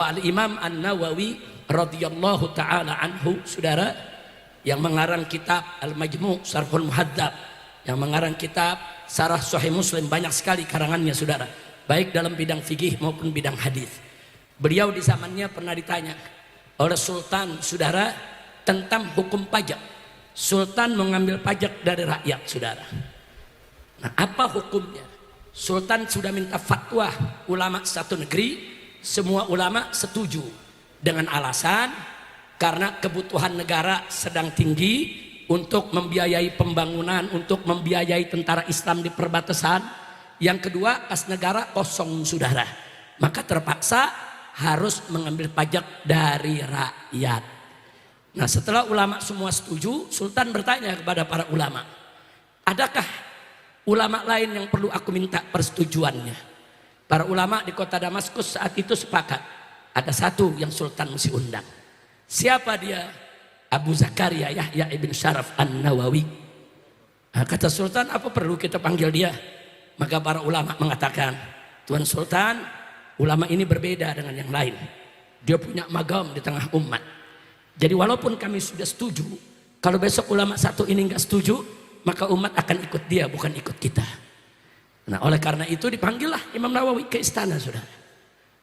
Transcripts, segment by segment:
Al-Imam An-Nawawi radhiyallahu ta'ala anhu, saudara, yang mengarang kitab Al-Majmu' Syarhul Muhadzab, yang mengarang kitab Syarah Sahih Muslim, banyak sekali karangannya, saudara, baik dalam bidang fikih maupun bidang hadis. Beliau di zamannya pernah ditanya oleh sultan, saudara, tentang hukum pajak. Sultan mengambil pajak dari rakyat, saudara. Nah, apa hukumnya? Sultan sudah minta fatwa ulama satu negeri. Semua ulama setuju dengan alasan karena kebutuhan negara sedang tinggi untuk membiayai pembangunan, untuk membiayai tentara Islam di perbatasan. Yang kedua, kas negara kosong, saudara, maka terpaksa harus mengambil pajak dari rakyat. Nah, setelah ulama semua setuju, Sultan bertanya kepada para ulama, adakah ulama lain yang perlu aku minta persetujuannya? Para ulama di kota Damaskus saat itu sepakat, ada satu yang Sultan mesti undang. Siapa dia? Abu Zakaria Yahya ibn Syaraf An-Nawawi. Nah, kata Sultan, apa perlu kita panggil dia? Maka para ulama mengatakan, Tuan Sultan, ulama ini berbeda dengan yang lain. Dia punya magam di tengah umat. Jadi walaupun kami sudah setuju, kalau besok ulama satu ini nggak setuju, maka umat akan ikut dia, bukan ikut kita. Nah, oleh karena itu dipanggillah Imam Nawawi ke istana, saudara.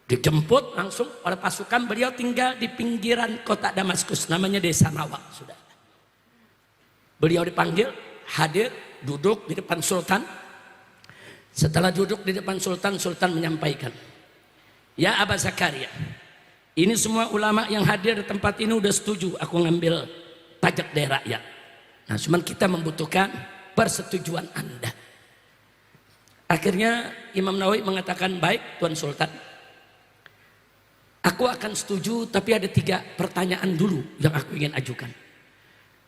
Dijemput langsung oleh pasukan. Beliau tinggal di pinggiran kota Damaskus, namanya Desa Nawa, saudara. Beliau dipanggil, hadir, duduk di depan Sultan. Setelah duduk di depan Sultan, Sultan menyampaikan, ya Abu Zakaria, ini semua ulama yang hadir di tempat ini udah setuju aku ngambil pajak dari rakyat. Nah, cuman kita membutuhkan persetujuan Anda. Akhirnya Imam Nawawi mengatakan, baik Tuan Sultan, aku akan setuju, tapi ada 3 pertanyaan dulu yang aku ingin ajukan.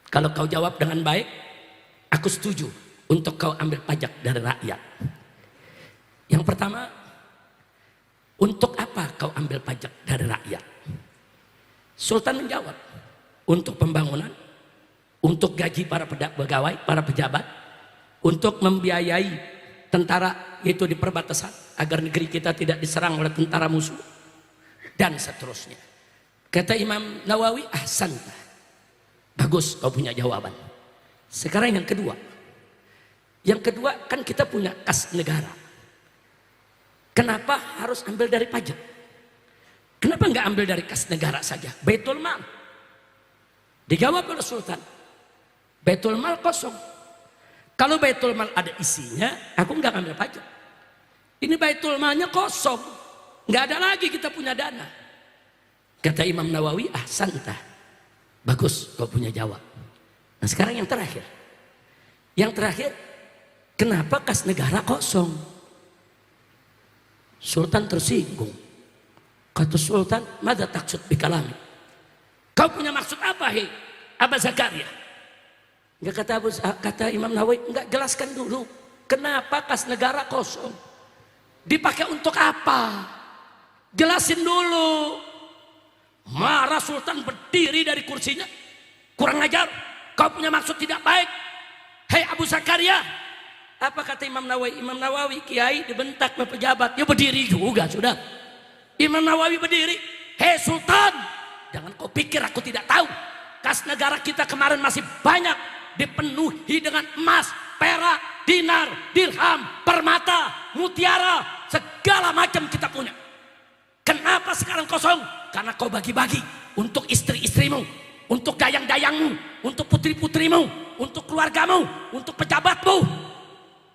Kalau kau jawab dengan baik, aku setuju untuk kau ambil pajak dari rakyat. Yang pertama, untuk apa kau ambil pajak dari rakyat? Sultan menjawab, untuk pembangunan, untuk gaji para pegawai, para pejabat, untuk membiayai tentara itu di perbatasan agar negeri kita tidak diserang oleh tentara musuh, dan seterusnya. Kata Imam Nawawi, ahsanta, bagus kau punya jawaban. Sekarang yang kedua. Yang kedua, kan kita punya kas negara. Kenapa harus ambil dari pajak? Kenapa nggak ambil dari kas negara saja, Baitul Mal? Dijawab oleh Sultan, Baitul Mal kosong. Kalau Baitul Mal ada isinya, aku nggak ambil pajak. Ini Baitul Malnya kosong, nggak ada lagi kita punya dana. Kata Imam Nawawi, ahsanta, bagus kau punya jawab. Nah, sekarang yang terakhir. Yang terakhir, kenapa kas negara kosong? Sultan tersinggung. Kata Sultan, mada taksud bikalami? Kau punya maksud apa, hei Abu Zakaria? Enggak, kata Imam Nawawi, enggak, jelaskan dulu kenapa kas negara kosong, dipakai untuk apa, jelasin dulu. Marah Sultan, berdiri dari kursinya, kurang ajar, kau punya maksud tidak baik, hei Abu Zakaria. Apa kata Imam Nawawi? Imam Nawawi kiai dibentak oleh pejabat, dia berdiri juga, sudah. Imam Nawawi berdiri, hei Sultan, jangan kau pikir aku tidak tahu, kas negara kita kemarin masih banyak dipenuhi dengan emas, perak, dinar, dirham, permata, mutiara, segala macam kita punya. Kenapa sekarang kosong? Karena kau bagi-bagi untuk istri-istrimu, untuk dayang-dayangmu, untuk putri-putrimu, untuk keluargamu, untuk pejabatmu,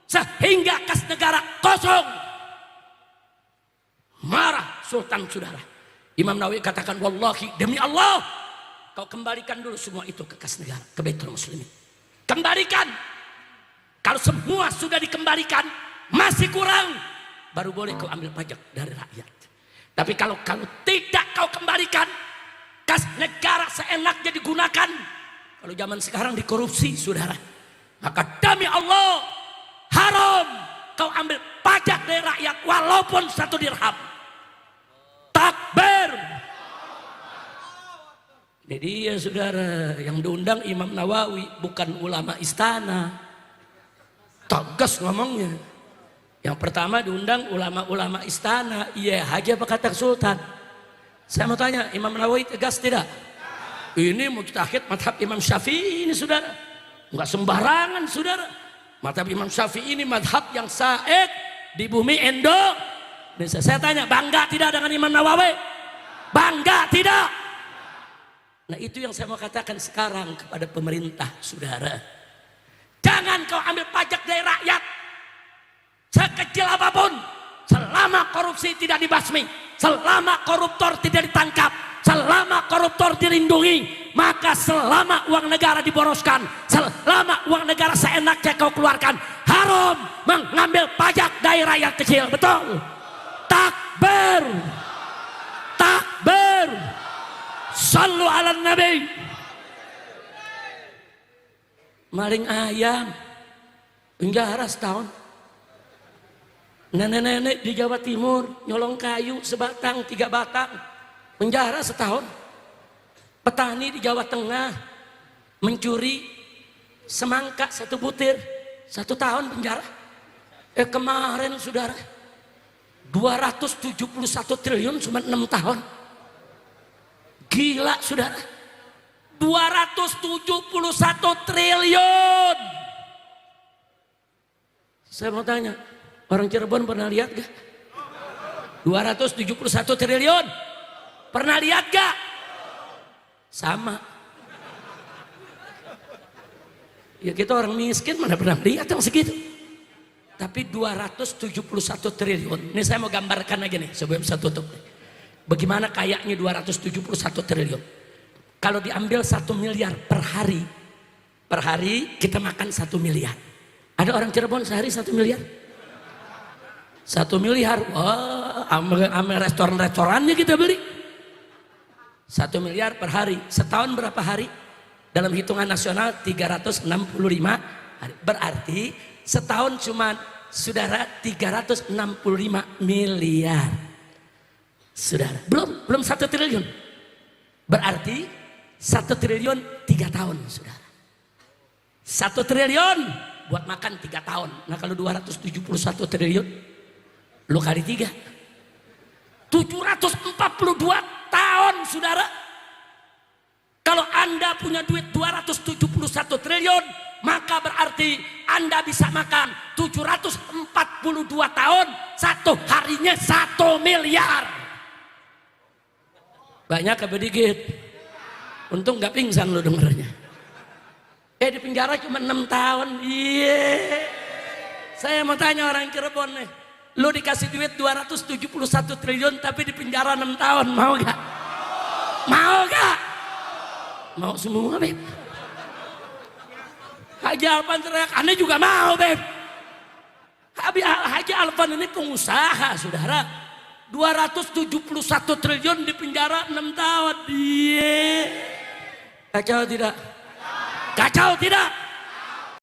sehingga kas negara kosong. Marah Sultan, saudara. Imam Nawawi katakan, wallahi, demi Allah, kau kembalikan dulu semua itu ke kas negara, ke Baitul Muslimin. Kembalikan. Kalau semua sudah dikembalikan masih kurang, baru boleh kau ambil pajak dari rakyat. Tapi kalau tidak kau kembalikan, kas negara seenaknya digunakan. Kalau zaman sekarang dikorupsi, saudara, maka demi Allah haram kau ambil pajak dari rakyat walaupun 1 dirham. Takbir. Ini dia, saudara, yang diundang Imam Nawawi, bukan ulama istana. Tegas ngomongnya. Yang pertama diundang ulama-ulama istana. Iya aja apa kata Sultan. Saya mau tanya, Imam Nawawi tegas tidak? Ini mujtahid madhab Imam Syafi'i ini saudara. Enggak sembarangan saudara. Madhab Imam Syafi'i ini madhab yang saik di bumi Indonesia. Saya tanya, bangga tidak dengan Imam Nawawi? Bangga tidak? Nah itu yang saya mau katakan sekarang kepada pemerintah saudara. Jangan kau ambil pajak dari rakyat sekecil apapun, selama korupsi tidak dibasmi, selama koruptor tidak ditangkap, selama koruptor dilindungi, maka selama uang negara diboroskan, selama uang negara seenaknya kau keluarkan, haram mengambil pajak dari rakyat kecil. Betul? Takbir, takbir, sallu ala nabi. Maling ayam penjara setahun. Nenek-nenek di Jawa Timur nyolong kayu sebatang 3 batang penjara setahun. Petani di Jawa Tengah mencuri semangka 1 butir 1 tahun penjara. Kemarin saudara 271 triliun cuma 6 tahun. Gila saudara, 271 triliun. Saya mau tanya, orang Cirebon pernah lihat gak? 271 triliun. Pernah lihat gak? Sama. Ya kita orang miskin mana pernah lihat yang segitu. Tapi 271 triliun. Ini saya mau gambarkan aja nih sebelum saya tutup. Bagaimana kayaknya 271 triliun. Kalau diambil 1 miliar per hari kita makan 1 miliar. Ada orang Cirebon sehari 1 miliar? 1 miliar, wah, ambil restoran-restorannya kita beli. 1 miliar per hari, setahun berapa hari? Dalam hitungan nasional 365 hari. Berarti setahun cuma saudara 365 miliar. Saudara, belum 1 triliun. Berarti 1 triliun 3 tahun saudara. 1 triliun buat makan 3 tahun. Nah kalau 271 triliun lu kali 3 742 tahun saudara. Kalau anda punya duit 271 triliun, maka berarti anda bisa makan 742 tahun, 1 harinya 1 miliar. Banyak apa dikit? Untung gak pingsan lu dengernya. Di penjara cuma 6 tahun. Iya. Saya mau tanya orang Cirebon nih, lu dikasih duit 271 triliun tapi di penjara 6 tahun, mau gak? Mau gak? Mau semua beb. Haji Alvan teriak, Anda juga mau beb. Haji Alvan ini pengusaha saudara. 271 triliun di penjara 6 tahun. Iya. Kacau tidak? Kacau tidak?